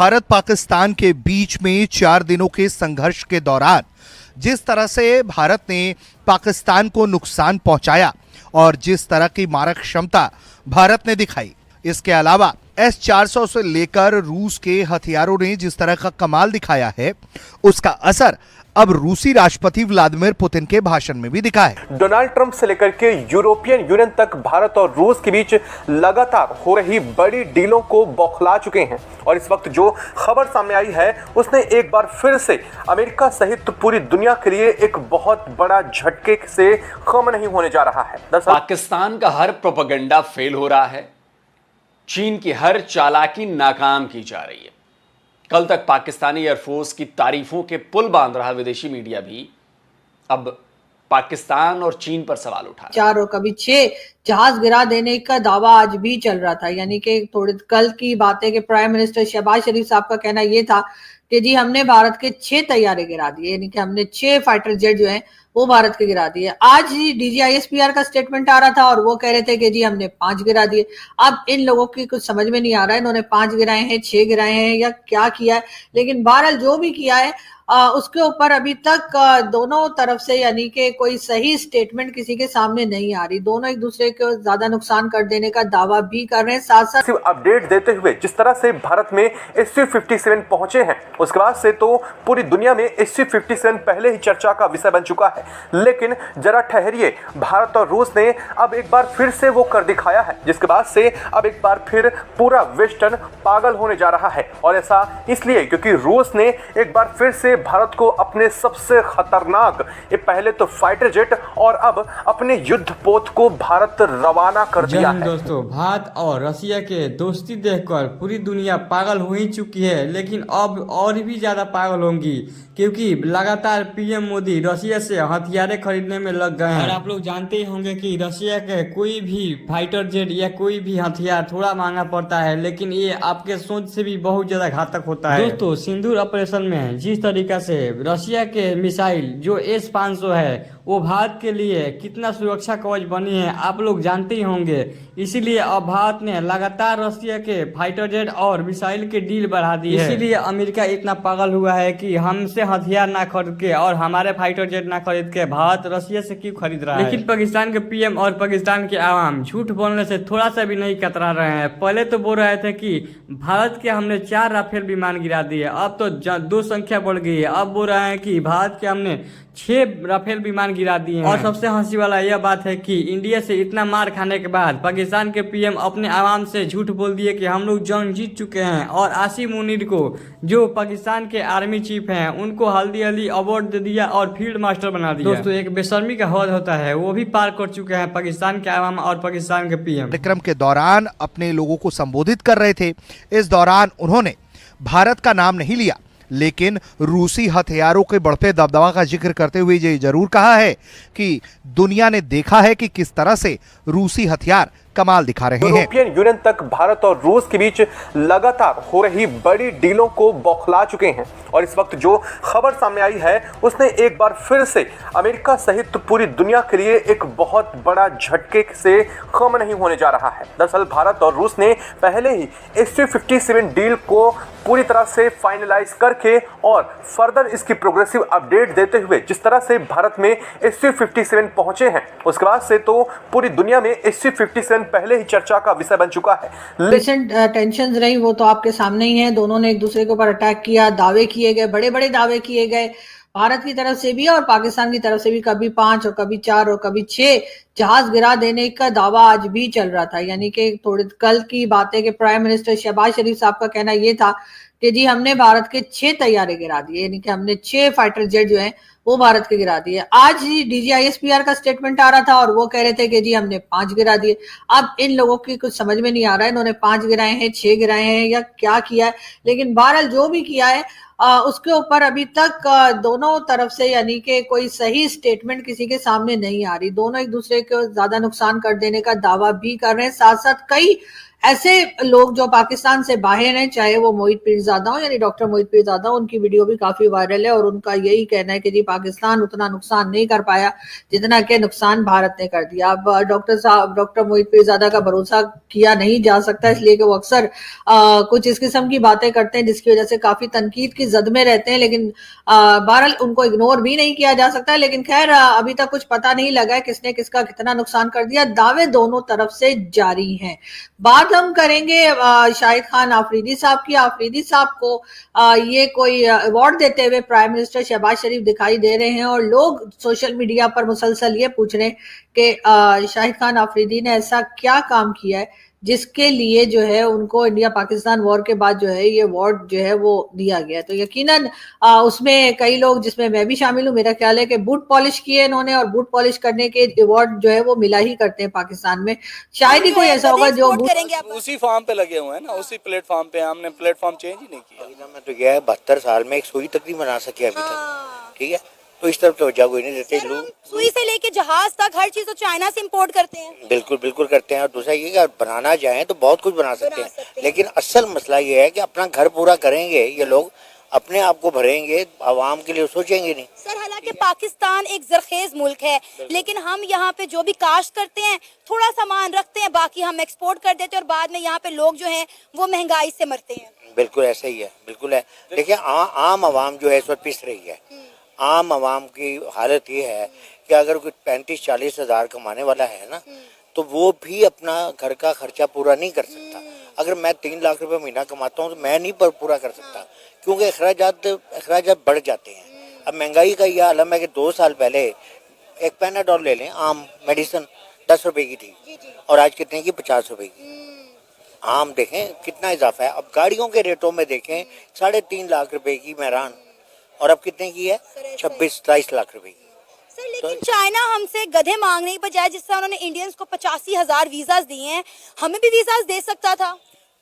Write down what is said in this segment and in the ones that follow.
भारत पाकिस्तान के बीच में 4 दिनों के संघर्ष के दौरान जिस तरह से भारत ने पाकिस्तान को नुकसान पहुंचाया और जिस तरह की मारक क्षमता भारत ने दिखाई, इसके अलावा S-400 से लेकर रूस के हथियारों ने जिस तरह का कमाल दिखाया है, उसका असर अब रूसी राष्ट्रपति व्लादिमीर पुतिन के भाषण में भी दिखा है। डोनाल्ड ट्रंप से लेकर के यूरोपियन यूनियन तक भारत और रूस के बीच लगातार हो रही बड़ी डीलों को बौखला चुके हैं और इस वक्त जो खबर सामने आई है उसने एक बार फिर से अमेरिका सहित पूरी दुनिया के लिए एक बहुत बड़ा झटके से कम नहीं होने जा रहा है। पाकिस्तान का हर प्रोपेगेंडा फेल हो रहा है, चीन की हर चालाकी नाकाम की जा रही है। कल तक पाकिस्तानी एयरफोर्स की तारीफों के पुल बांध रहा विदेशी मीडिया भी अब पाकिस्तान और चीन पर सवाल उठा 4 और कभी 6 जहाज गिरा देने का दावा आज भी चल रहा था। यानी कि थोड़े कल की बातें कि प्राइम मिनिस्टर शहबाज शरीफ साहब का कहना यह था कि जी हमने भारत के 6 तैयारे गिरा दिए, यानी कि हमने 6 फाइटर जेट जो हैं वो भारत के गिरा दिए। आज ही DGISPR का स्टेटमेंट आ रहा था और वो कह रहे थे कि जी हमने 5 गिरा दिए। अब इन लोगों की कुछ समझ में नहीं आ रहा है इन्होंने 5 गिराए हैं, 6 गिराए हैं या क्या किया है, लेकिन बहरहाल जो भी किया है उसके ऊपर अभी तक दोनों तरफ से यानी कि कोई सही स्टेटमेंट किसी के सामने नहीं आ रही। दोनों एक दूसरे को ज्यादा नुकसान कर देने का दावा भी कर रहे हैं। साथ साथ अपडेट देते हुए जिस तरह से भारत में SU-57 पहुंचे हैं उसके बाद से तो पूरी दुनिया में SU-57 पहले ही चर्चा का विषय बन चुका है, लेकिन जरा ठहरिए, भारत और रूस ने अब एक बार फिर से वो कर दिखाया है जिसके बाद से अब एक बार फिर पूरा वेस्टर्न पागल होने जा रहा है। और ऐसा इसलिए क्योंकि रूस ने एक बार फिर से भारत को अपने सबसे खतरनाक, ये पहले तो फाइटर जेट और अब अपने युद्ध पोत को भारत रवाना कर दिया है। दोस्तों, भारत और रशिया के दोस्ती देखकर पूरी दुनिया पागल हो ही चुकी है, लेकिन अब और भी ज्यादा पागल होंगी क्योंकि लगातार PM मोदी रशिया से हथियारें खरीदने में लग गए हैं। और आप लोग जानते ही होंगे कि रशिया के कोई भी फाइटर जेट या कोई भी हथियार थोड़ा महंगा पड़ता है, लेकिन ये आपके सोच से भी बहुत ज्यादा घातक होता है। दोस्तों, सिंदूर ऑपरेशन में जिस तरीका से रशिया के मिसाइल जो S-500 है वो भारत के लिए कितना सुरक्षा कवच बनी है आप लोग जानते ही होंगे। इसीलिए अब भारत ने लगातार रशिया के फाइटर जेट और मिसाइल के डील बढ़ा दी है। इसीलिए अमेरिका इतना पागल हुआ है कि हमसे हथियार ना खरीद के और हमारे फाइटर जेट ना खरीद के भारत रशिया से क्यों खरीद रहा है। लेकिन पाकिस्तान के PM और पाकिस्तान के आवाम झूठ बोलने से थोड़ा सा भी नहीं कतरा रहे हैं। पहले तो बोल रहे थे कि भारत के हमने 4 राफेल विमान गिरा दिए, अब तो 2 संख्या बढ़ गई है। अब बोल रहे हैं कि भारत के हमने 6 राफेल विमान गिरा दिए हैं। और सबसे हंसी वाला यह बात है कि इंडिया से इतना मार खाने के बाद पाकिस्तान के PM अपने आवाम से झूठ बोल दिए कि हम लोग जंग जीत चुके हैं और आसिम मुनीर को जो पाकिस्तान के आर्मी चीफ हैं उनको हल्दी अली अवार्ड दे दिया और फील्ड मास्टर बना दिया। दोस्तों, एक बेशर्मी का हद होता है वो भी पार कर चुके हैं पाकिस्तान के आवाम और पाकिस्तान के PM। कार्यक्रम के दौरान अपने लोगों को संबोधित कर रहे थे। इस दौरान उन्होंने भारत का नाम नहीं लिया, लेकिन रूसी हथियारों के बढ़ते दबदबा का जिक्र करते हुए ये जरूर कहा है कि दुनिया ने देखा है कि किस तरह से रूसी हथियार कमाल दिखा रहे हैं। यूरोपियन यूनियन तक भारत और रूस के बीच लगातार हो रही बड़ी डीलों को बौखला चुके हैं और इस वक्त जो खबर सामने आई है उसने एक बार फिर से अमेरिका सहित पूरी दुनिया के लिए एक बहुत बड़ा झटके से कम नहीं होने जा रहा है। दरअसल भारत और रूस ने पहले ही SU-57 डील को पूरी तरह से फाइनलाइज करके और फर्दर इसकी प्रोग्रेसिव अपडेट देते हुए जिस तरह से भारत में SU-57 पहुंचे हैं उसके बाद से तो पूरी दुनिया में SU-57 पहले ही चर्चा का विषय बन चुका है। रिसेंट टेंशंस रही वो तो आपके सामने ही है। दोनों ने एक दूसरे के ऊपर अटैक किया, दावे किए गए, बड़े बड़े दावे किए गए भारत की तरफ से भी और पाकिस्तान की तरफ से भी। कभी 5 और कभी 4 और कभी 6 जहाज गिरा देने का दावा आज भी चल रहा था। यानी कि थोड़े कल की बातें कि प्राइम मिनिस्टर शहबाज शरीफ साहब का कहना यह था कि जी हमने भारत के 6 तैयारे गिरा दिए, यानी कि हमने 6 फाइटर जेट जो हैं वो भारत के गिरा दिए। आज ही DGISPR का स्टेटमेंट आ रहा था और वो कह रहे थे कि जी हमने 5 गिरा दिए। अब इन लोगों की कुछ समझ में नहीं आ रहा है इन्होंने 5 गिराए हैं, 6 गिराए हैं या क्या किया है, लेकिन बहरहाल जो भी किया है उसके ऊपर अभी तक दोनों तरफ से यानी कि कोई सही स्टेटमेंट किसी के सामने नहीं आ रही। दोनों एक दूसरे को ज्यादा नुकसान कर देने का दावा भी कर रहे हैं। साथ साथ कई ऐसे लोग जो पाकिस्तान से बाहर हैं, चाहे वो मोहित पीरजादा हो यानी डॉक्टर मोहित पीरजादा, उनकी वीडियो भी काफी वायरल है और उनका यही कहना है कि जी पाकिस्तान उतना नुकसान नहीं कर पाया जितना कि नुकसान भारत ने कर दिया। अब डॉक्टर मोहित पीरजादा का भरोसा किया नहीं जा सकता, इसलिए कि वो अक्सर कुछ इस किस्म की बातें करते हैं जिसकी वजह से काफी तनकीद की जद में रहते हैं, लेकिन बहरहाल उनको इग्नोर भी नहीं किया जा सकता। लेकिन खैर अभी तक कुछ पता नहीं लगा है किसने किसका कितना नुकसान कर दिया। दावे दोनों तरफ से जारी हैं। बात हम करेंगे शाहिद खान आफरीदी साहब की। आफरीदी साहब को ये कोई अवार्ड देते हुए प्राइम मिनिस्टर शहबाज शरीफ दिखाई दे रहे हैं और लोग सोशल मीडिया पर मुसलसल ये पूछ रहे हैं कि शाहिद खान आफरीदी ने ऐसा क्या काम किया है जिसके लिए जो है उनको इंडिया पाकिस्तान वॉर के बाद जो है ये अवार्ड जो है वो दिया गया। तो यकीनन उसमें कई लोग, जिसमें मैं भी शामिल हूँ, मेरा ख्याल है कि बूट पॉलिश किए इन्होंने और बूट पॉलिश करने के अवार्ड जो है वो मिला ही करते हैं पाकिस्तान में। शायद ही कोई ऐसा होगा जो उसी फॉर्म पे लगे हुए हैं ना, उसी प्लेटफॉर्म पे। हमने प्लेटफॉर्म चेंज ही नहीं किया। में तो गया है 72 साल में एक सुई तक नहीं बना सके अभी तक, ठीक है। तो इस तरफ तवज्जो कोई नहीं देते लोग। सुई से लेके जहाज तक हर चीज तो चाइना से इंपोर्ट करते हैं। बिल्कुल बिल्कुल करते हैं। और दूसरा ये कि बनाना चाहें तो बहुत कुछ बना सकते हैं, लेकिन असल मसला ये है कि अपना घर पूरा करेंगे ये लोग, अपने आप को भरेंगे, आवाम के लिए सोचेंगे नहीं। सर हालांकि पाकिस्तान एक जरखेज मुल्क है, लेकिन हम यहाँ पे जो भी काश्त करते हैं थोड़ा सामान रखते हैं, बाकी हम एक्सपोर्ट कर देते हैं और बाद में यहाँ पे लोग जो हैं वो महंगाई से मरते हैं। बिल्कुल ऐसा ही है, बिल्कुल है। देखिए आम आवाम जो है इस वक्त पिस रही है। आम आवाम की हालत ये है कि अगर कोई 35-40 हज़ार कमाने वाला है ना, तो वो भी अपना घर का खर्चा पूरा नहीं कर सकता। अगर मैं 3 लाख रुपए महीना कमाता हूँ तो मैं नहीं पूरा कर सकता, क्योंकि अखराजात बढ़ जाते हैं। अब महंगाई का यह आलम है कि 2 साल पहले एक पैनाडोल ले लें, आम मेडिसिन 10 रुपए की थी और आज कितने की, 50 रुपए की। आम देखें कितना इजाफा है। अब गाड़ियों के रेटों में देखें 3.5 लाख रुपए की मैरान, और अब कितने की है, 26-23 लाख रुपए की। सर लेकिन चाइना हमसे गधे मांगने की बजाय जिस तरह उन्होंने इंडियंस को 85,000 वीजाज दिए हैं, हमें भी वीजाज दे सकता था।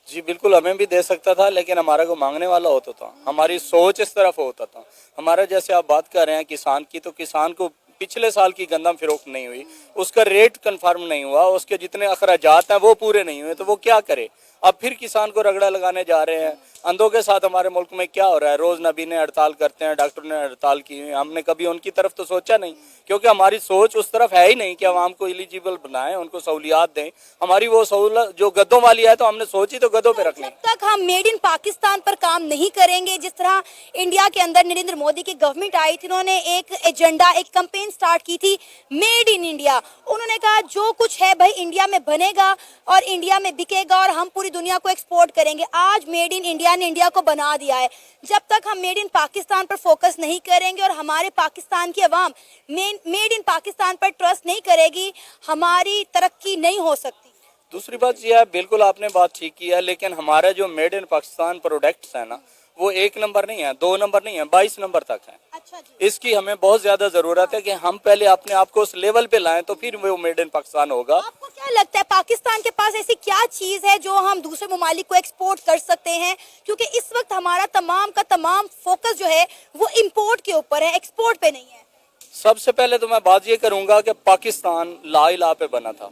जी बिल्कुल, हमें भी दे सकता था, लेकिन हमारा को मांगने वाला होता था। हमारी सोच इस तरफ होता था। हमारा जैसे आप बात कर रहे हैं किसान की, तो किसान को पिछले साल की गंदम फरोख्त नहीं हुई, उसका रेट कंफर्म नहीं हुआ, उसके जितने अखराजात हैं वो पूरे नहीं हुए, तो वो क्या करे। अब फिर किसान को रगड़ा लगाने जा रहे हैं। अंधों के साथ हमारे मुल्क में क्या हो रहा है, रोज नबी ने हड़ताल करते हैं, डॉक्टर ने हड़ताल की हुई। हमने कभी उनकी तरफ तो सोचा नहीं, क्योंकि हमारी सोच उस तरफ है ही नहीं कि आवाम को एलिजिबल बनाएं, उनको सहूलियात दें। हमारी वो सहूलत जो गद्दों वाली है, तो हमने सोची तो गद्दों पे रखनी। जब तक हम मेड इन पाकिस्तान पर काम नहीं करेंगे, जिस तरह इंडिया के अंदर नरेंद्र मोदी की गवर्नमेंट आई थी, उन्होंने एक एजेंडा, एक कैंपेन स्टार्ट की थी, मेड इन इंडिया। उन्होंने कहा जो कुछ है भाई इंडिया में बनेगा और इंडिया में बिकेगा और हम पूरी दुनिया को एक्सपोर्ट करेंगे। आज मेड इन इंडिया ने इंडिया को बना दिया है। जब तक हम मेड इन पाकिस्तान पर फोकस नहीं करेंगे और हमारे पाकिस्तान की आवाम मेड इन पाकिस्तान पर ट्रस्ट नहीं करेगी, हमारी तरक्की नहीं हो सकती। दूसरी बात यह है, बिल्कुल आपने बात ठीक की है, लेकिन हमारा जो मेड इन पाकिस्तान प्रोडक्ट्स है ना, वो 1 नंबर नहीं है, 2 नंबर नहीं है, 22 नंबर तक है। अच्छा जी। इसकी हमें बहुत ज्यादा जरूरत है कि हम पहले अपने आप को उस लेवल पे लाएं, तो फिर वो मेड इन पाकिस्तान होगा। आपको क्या लगता है पाकिस्तान के पास ऐसी क्या चीज है जो हम दूसरे ममालिक को एक्सपोर्ट कर सकते हैं? क्योंकि इस वक्त हमारा तमाम का तमाम फोकस जो है वो इम्पोर्ट के ऊपर है, एक्सपोर्ट पे नहीं है। सबसे पहले तो मैं बात ये करूंगा कि पाकिस्तान ला इलाहा पे बना था।